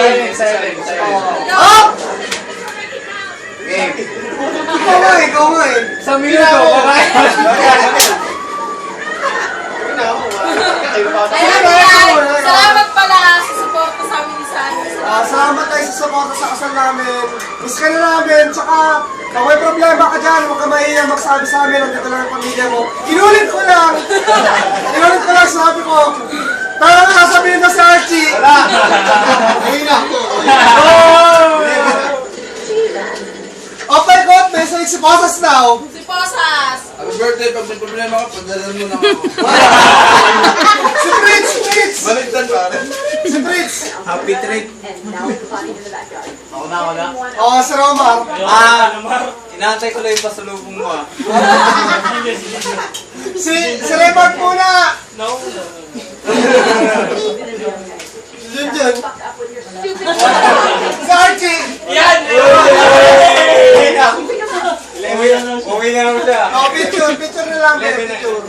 Silent. Up! Ikaw nga eh. Sa minuto, Salamat pala sa suporta sa amin ni Sandy. Salamat tayo sa suporta sa kasal namin. Miss ka na namin, tsaka kung may problema ka dyan, huwag ka mahiya magsabi sa amin, nandito lang ang pamilya mo. Inulit ko lang, sabi ko, parang sasabihin na si Archie. Ayun na. Oh my God, message si Posas now. Si Posas. Happy birthday, pag may problema ka, pagdalan mo na ako. Si Fritz! Baligtad pa rin. Si Fritz! Happy trip. Ako na. Oh, si Romar. Inaantay ko lang yung pasalubong mo Si Raymond muna. Junjun. Si Archie. Yan! Uwi na naman siya. Oh, picture na lang. Picture.